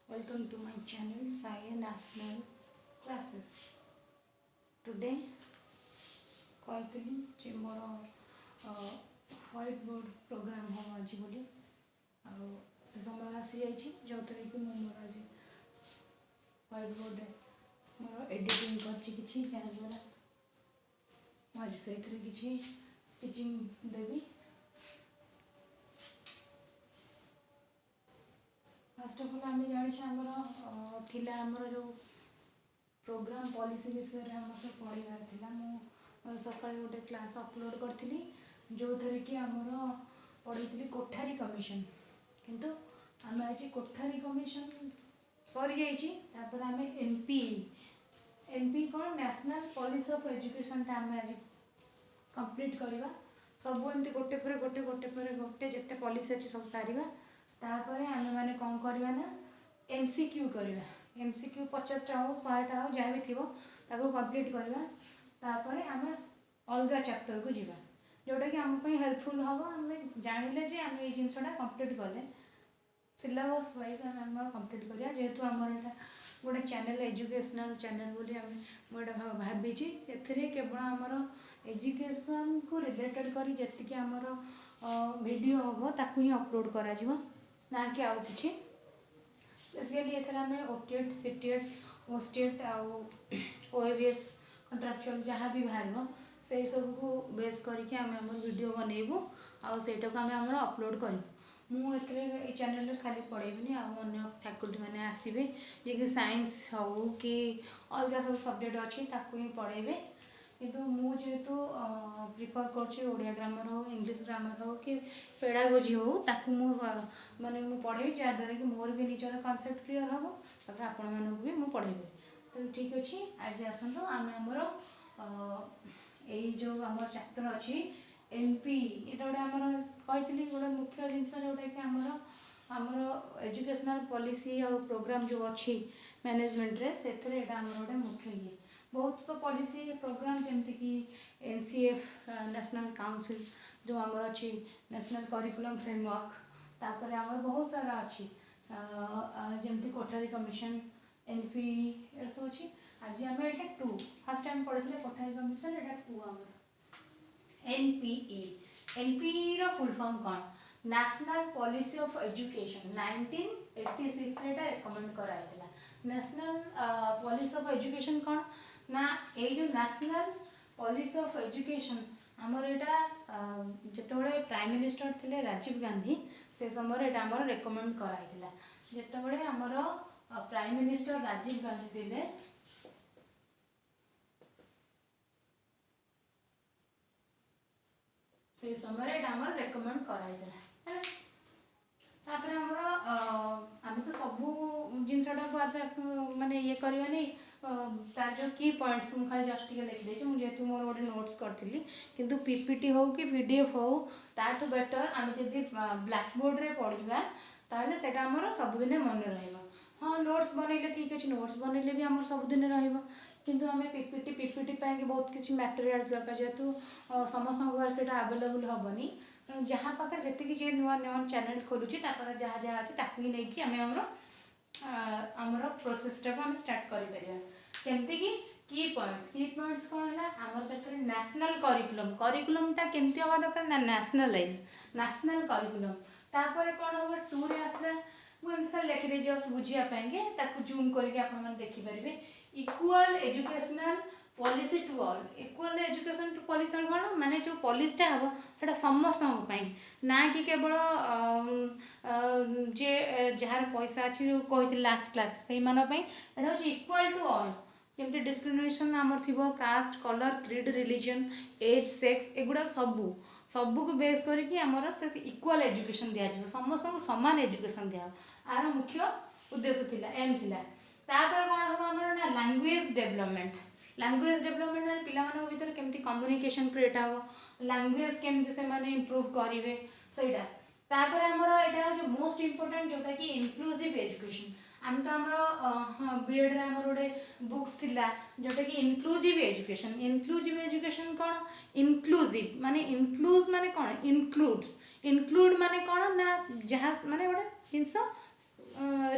welcome to my channel Sai National Classes. Today कहती जे मोर white board programme हम आज बोली से समय आसी जाइए जो कि मोर आज व्हाइट बोर्ड मोर एडिटिंग करछि द्वारा आज से किसी teaching Devi. First of all आम जानी आमर जो प्रोग्राम पॉलिसी विषय में आम सब पढ़ार सका गोटे क्लास अपलोड करी जो थी कि आमर पढ़ी कोठारी कमिशन किंतु आम आज कोठारी कमिशन सरी जापर आम एनपी कौन नेशनल पॉलिसी ऑफ एजुकेशन आम आज कंप्लीट करवा सब एमती गोटे पर गोटे गोटे पर गोटे जिते पॉलिसी अच्छी सब सारिबा तापर आम मैंने कौन करवा ना एमसीक्यू करवा एमसीक्यू 50टा हो 100टा हो जहाँ भी थी कंप्लीट करवा तापर आम अलग चैप्टर को जीवा जोटा कि आमको हेल्पफुल हम आम जानिले जे आम ये जिनसटा कंप्लीट कले सिलेबस वाइज आम कंप्लीट करिया जेहेतु आमर एटा गोटे चैनल एजुकेशनल चैनल बोली आम गोटे भावी केवल आमर एजुकेशन को रिलेटेड करी जी आमर वीडियो हम ताकू ही अपलोड करा जीवो ना कि आउ किछि स्पेशली एथरा में ओटेट सीटेट ओस्टेट आउ ओएबीएस कंट्राक्चुअल जहाँ भी बाहर से सब को बेस करके आम वीडियो बनइबू आउ सेटा को आम अपलोड करूँ मुझे चैनल खाली पढ़ेबी अन्य फैकल्टी मैंने आसबे जे कि साइंस हो कि अलग सब सब्जेक्ट अच्छी ताकू ही पढ़ेबे किंतु मुझेतु प्रिफर करिया ग्रामर हो इंग्लिश ग्रामर हो कि पेडागोजी हो ताकू माने मु पढ़ेबी जहाँद्वारा कि मोर भी निजर कॉन्सेप्ट क्लियर हम तापर आपण मानक भी मु पढ़ेबी। तो ठीक अच्छे आज आसतु आम आमर यही जो आम चैप्टर अच्छी एनपी ये गोटे आमर कही गोटे मुख्य जिनस जोटा कि आमर एजुकेशनल पॉलिसी और प्रोग्राम जो अच्छी मैनेजमेंट रे से आमर गोटे मुख्य ये बहुत तो पॉलिसी प्रोग्राम जमती कि एनसीएफ नेशनल काउंसिल जो आमर अच्छी नेशनल करिकुलम फ्रेमवर्क तापर आमर बहुत सारा अच्छी जमती कोठारी कमिशन एनपी ये सब अच्छी आज आम ये 2 फर्स्ट टाइम पढ़े कोठारी कमिशन ये 2 आमर एनपीई एनपीई रो फुल फॉर्म कौन नेशनल पॉलिसी ऑफ एजुकेशन 1986 रे रेकमेंड कराइला नेशनल पॉलिसी ऑफ एजुकेशन कौन ना ये जो नेशनल पॉलिसी ऑफ एजुकेशन आमर यहाँ जिते प्राइम मिनिस्टर थे राजीव गांधी से समय आमर रेकमेंड कराइला जिते आमर प्राइम मिनिस्टर राजीव गांधी थे से समय आमर रेकमेंड कराइला तापर आम तो सब जिनसा माने ये करवा नहीं तार जो की पॉइंट्स मुझे खाली जस्ट टे लिखिदे मुझे मोर गोटे नोट्स करी किंतु पीपीटी हो कि पीडीएफ हो ताठू बेटर आम जब ब्लैक बोर्ड रे पढ़ा ताहले सेटा आमर सबुदिन मन रहिबो। हाँ नोट्स बनइले ठीक अच्छे नोट्स बनइले भी आमर सबुदिन रहिबो किंतु आम पीपीटी पाई बहुत किसी मटेरियल्स दरकार जेहेतु समस्त घर से आवेलेबल हेनी जहाँ पाखे जी नुआ नुआ चैनल खोलुची जहाँ जहाँ अच्छे ताकू ही नहीं आम आमर प्रोसेसटा को आम स्टार्ट करमती की पॉइंट्स कौन है आमर से नेशनल करिकुलमटा केमती हवा दरकार ना नेशनलाइज नेशनल करिकुलम तापर कौन हम 2 रे आसला मुझे खाली लिखिदे जस्ट बुझापी जूम करके देखिपारे equal educational policy to all equal education to policy कौन माने जो पॉलिसीटा हम से समस्त ना कि केवल जे जार पैसा अच्छी कही लास्ट क्लास से हूँ इक्वल टू ऑल जमी डिस्क्रिमिनेशन आमर थी caste colour creed religion age sex एगुड़ा सबू को बेस करके आमर से इक्वल एजुकेशन दिज्व समस्त समान एजुकेशन दिया आर मुख्य उद्देश्य थिला एम थिला तापर कौन हम आमर ना लैंग्वेज डेवलपमेंट माने पिलामानक भीतर केमती कम्युनिकेशन क्रिएट हो लैंग्वेज केमती से माने इंप्रूव करेंगे सहीटा तापर आमर एटा जो मोस्ट इम्पोर्टेंट जोटा कि इनक्लूसिव एजुकेशन आम तो आमर बीएड रे आमर गोटे बुक्स थिला जोटा कि इनक्लूसिव एजुकेशन कौन इनक्लूसिव माने इनक्लूज माने कौन इंक्लूड माने कौन ना जहाँ माने गोटे जिनस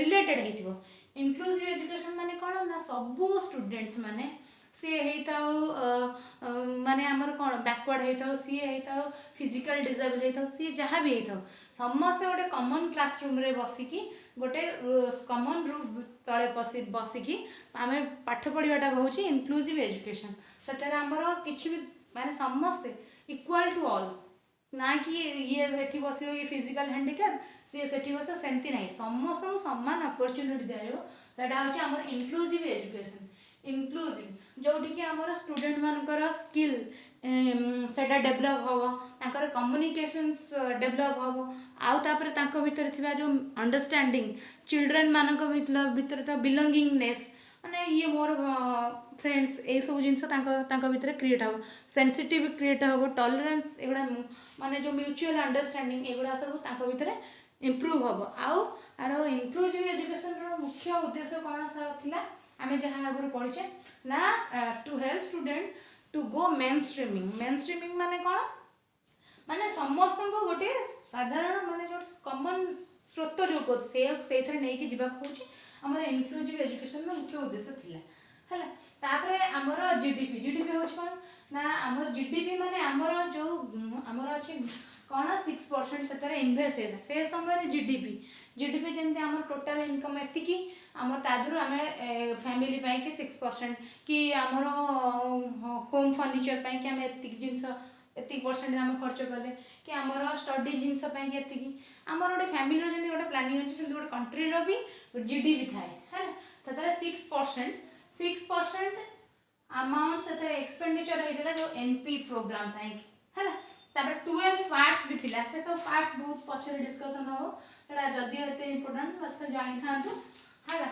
रिलेटेड होइथिबो। इनक्लूसिव एजुकेशन माने कौन ना सबू स्टूडेंट्स माने सी माने आमर कौन बैकवर्ड होता सी होता फिजिकल डिजेबल होता सी जहाँ भी होता समस्ते गोटे कॉमन क्लासरूम रे बसिकी गोटे कॉमन रूफ तले बसिकी आम पाठ पढ़ाटा कहूँ इनक्लूसिव एजुकेशन। से आमर किसी भी माने समस्ते इक्वल टू ऑल ना कि ये सेठी बस ये फिजिकल हैंडिकैप सी सेठी बस सेमती ना समस्त समान अपॉर्चुनिटी दिया हूँ आमर इनक्लूसिव एजुकेशन। इनक्लूसिव जोटी कि आमर स्टूडेंट मानकर स्किल सेटा डेभलप हम तांकर कम्युनिकेशंस डेभलप हम आउ तापर तांको भीतर थिबा जो अंडरस्टैंडिंग चिल्ड्रन मानक भीतर तो बिलोंगिंगनेस माने ये मोर फ्रेंड्स ये सब जिनस भितर क्रिएट हम सेंसिटिव क्रिएट हम टॉलरेंस एगुड़ा माने जो म्यूचुअल अंडरस्टैंडिंग एगुड़ा सब भितर इम्प्रूव हम आउ आर इनक्लूसिव एजुकेशन मुख्य उद्देश्य कौन था आम जहाँ आगुरी पढ़ीचे ना to help student to go mainstreaming माने कौन माने समस्त को गोटे साधारण माने जो कॉमन स्रोत जो से नहीं कि जीवा कहूँ आमर इनक्लूसिव एजुकेशन मुख्य उद्देश्य थिला है तापर आमर जीडीपी हूँ कौन ना आमर जीडीपी माने आमर जो आमर अच्छे कौन 6% से इनभेस्ट होता से समय जीडीपी जमी आम टोटाल इनकम एतिकी आम तादू आम फैमिली कि 6% कि आमर होम फर्निचर कि आम जिनस एतिक परसेंट आम खर्च कले कि आमर स्टडी जिनस एतिकी आमर गोटे फैमिली जमी गोटे प्लानिंग अच्छे गोटे कंट्री भी जीडीपी थाए है 6% अमाउंट से एक्सपेंडिचर होता जो एनपी प्रोग्राम है 12 पार्ट्स भी थिला से सब पार्ट्स बहुत पछरे डिस्कशन हो एटा जदी एते इंपोर्टेंट बस जानि थांतु हैला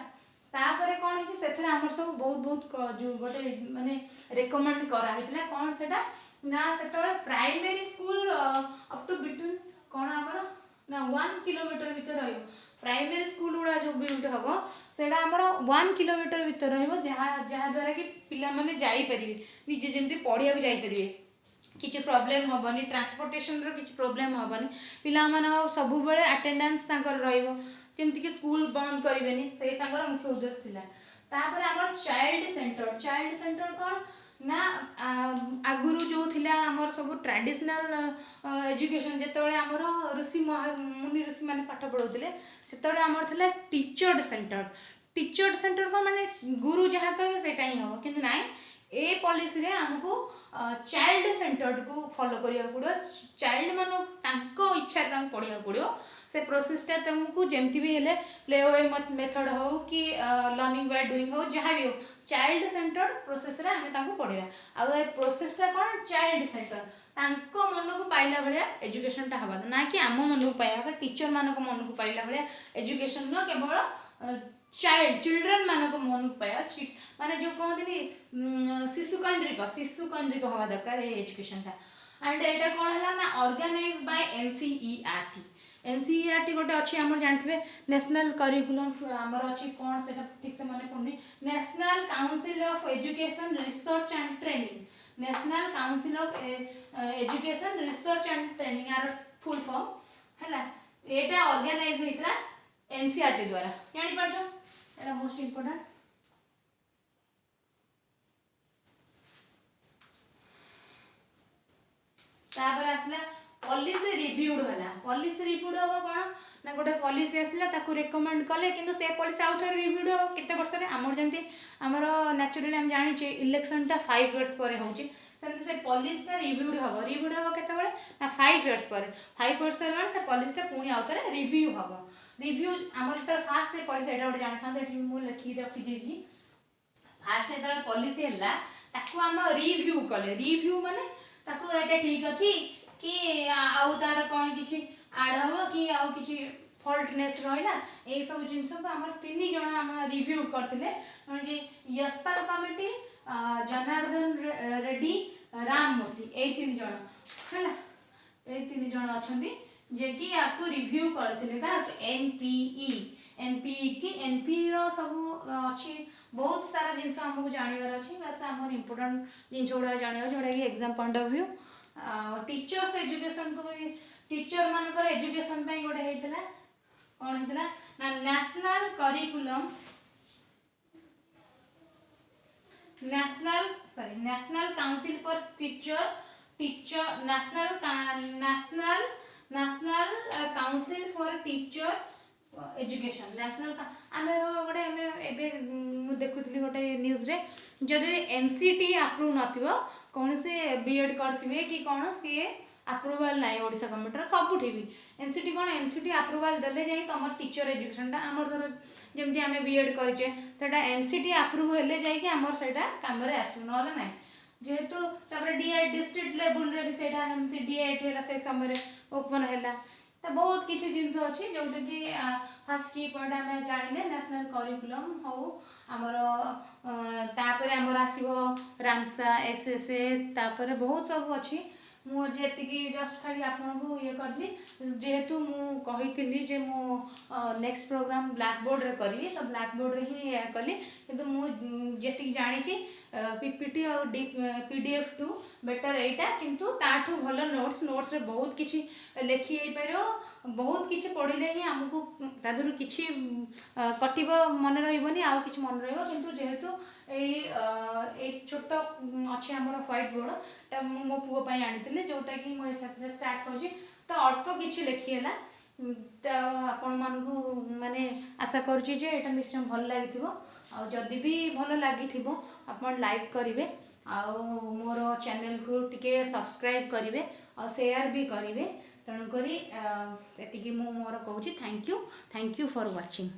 तापरे कोन है सेथरे हमर सब बहुत जो गोटे माने रेकमेंड करा हितला कोन सेटा ना सेतोळे primary school up to between कोन हमर ना 1 किलोमीटर भीतर रहइबो प्राइमरी स्कूल उडा जो बिल्ड हबो सेटा हमर 1 किलोमीटर भीतर रहइबो जहा द्वारा कि पिला माने जाई परिबे निजे जेमति पढिया को जाई परिबे किसी प्रॉब्लम हेनी ट्रांसपोर्टेशन किसी प्रॉब्लम हेनी पिला सब बेले अटेंडेंस रमती कि स्कूल बंद करेंगे से मुख्य उद्देश्य था तापर आम चाइल्ड सेंटर कौन ना आगुरु जो थिला आमर सब ट्रेडिशनल एजुकेशन जिते आमर ऋषि मुनि ऋषि मैंने पाठ पढ़ाते से आमर थिला टीचर सेंटर कौन माने गुरु जहाँ कहे से ही हम कि ना ए पॉलिसी रे हमको चाइल्ड सेंटर्ड को फॉलो करिया पड़ो चाइल्ड मानो तांको इच्छा तांको पढ़िया पड़ो से प्रोसेसटा तुमको जमती भी हेले प्ले वे मेथड हो कि लर्निंग बाय डूइंग हो जहाँ भी हो चाइल्ड सेंटर्ड प्रोसेस रे हमें तांको पढ़िया आ ए प्रोसेसटा कौन चाइल्ड सेंटर तांको मन को पाइला भलिया एजुकेशनटा हबा ना कि आम मन को पाइला टीचर मान को मन को पाइला भलिया एजुकेशन न केवल चिल्ड्रन मान को मन को पाया माने जो कहते शिशु केन्द्रिक हवा दरकार एजुकेशन था एंड एटा कौन है ना ऑर्गेनाइज बाय एनसीईआरटी गोटे अच्छी आम जानते नेशनल करिकुलम आमर अच्छी कौन से ठीक से मन पड़नी national council of education research and training national council of education research and training यार फुल फॉर्म है एटा ऑर्गेनाइज होता एनसीईआरटी द्वारा जानी पार्छ एटा मोस्ट इंपोर्टेंट तापर आसला पॉलिसी रिव्यूड होला पॉलिसी रिव्यूड हो कौन ना गोटे पॉलिसी आसला ताकू रेकमेंड कले किंतु से पॉलिसी आउ थे रिव्यूड हो केते वर्ष रे हमर जंती हमर नेचुरली हम जानि छि इलेक्शन टा 5 इयर्स पर होउछि सेमति से पॉलिसी रिव्यूड हो केते बेले ना 5 इयर्स पर 5 इयर्स लान से पॉलिसी टा पुनी आउ थे रिव्यू हबो रिव्यू हमर तर फास्ट से पॉलिसी एटा गोटे जानि थांते एठी मु लिखि रखि जेछि फास्ट एटा पॉलिसी हला ताकू हम रिव्यू कले रिव्यू माने ताकू एटा ठीक अछि कि आउ तार कौन किसी आड हम कि आउ किसी फॉल्टनेस रहा यही सब जिनस को आम 3 जन आम रिव्यू करते यशपाल कमिटी जनार्दन रेड्डी राम मूर्ति यही 3 जन है यही 3 जन अच्छा जे कि आपको रिव्यू करते एनपीई की एनपी रो सब अच्छी बहुत सारा जिनस आमको जानवर अच्छी बस आम इंपोर्टेंट जिन गुड़ा जानवर जोटा कि exam point of view teachers education को टीचर मानकर एजुकेशन पे गोटे कौन होता ना national curriculum national council for teacher national council for teacher education national आम गोटे आम ए देखुली गोटे न्यूज रे जदि एनसीटी अप्रूव नथिबो कौन से बीएड करथिबे कि कौन सी अप्रूवाल ना ओडिशा गवर्नमेंट सबुठी भी एनसीटी कौन एनसीटी अप्रूवाल देले जाई तुम टीचर एजुकेशनटा आमर धर जमी आम बीएड करें तो एनसीटी अप्रूव हेले जाइए आमर से काम आसो ना ना जेहेतु डीआई डिस्ट्रिक्ट लेवल रे भी सेटा हमती डीआईट है से समय ओपन है तो बहुत किसी जिनस अच्छी जोटा कि फास्ट की पॉइंट आम जाने नेशनल करिकुलम हो आमर तापर आमर आसो रामसा एसएसए तापर बहुत सब अच्छी मुझे जस्ट खाली आपको ये करली जेहेतु मुझे जे मु नेक्स्ट प्रोग्राम ब्लैक बोर्ड रे करी तो ब्लैक बोर्ड रे ही या कली किंतु मुझे जानी पीपीटी और पीडीएफ टू बेटर एटा किंतु ताठू भल नोट्स रे बहुत किछि लिखि हे पारो बहुत किछि पढ़िले ही हमको तादुरु किछि कटिबो मन रहइबनी आ किछि मन रहइबो किंतु जेहेतु ए छोट अच्छे हमर व्हाइट बोर्ड मो पुओ पई आनिथिले जोटा कि मो स्टार्ट करछि तो अल्प किछि लिखिएला तो आपण मानकु माने आशा करछि जे एटा निश्चय भल लागिथिबो आ जदि भी भल लागिथिबो आपण लाइक करिवे आ मोर चैनल को टिके सब्सक्राइब करिवे और शेयर भी करिवे तेणुक एतिकी मोर कहूँ थैंक यू फॉर वाचिंग।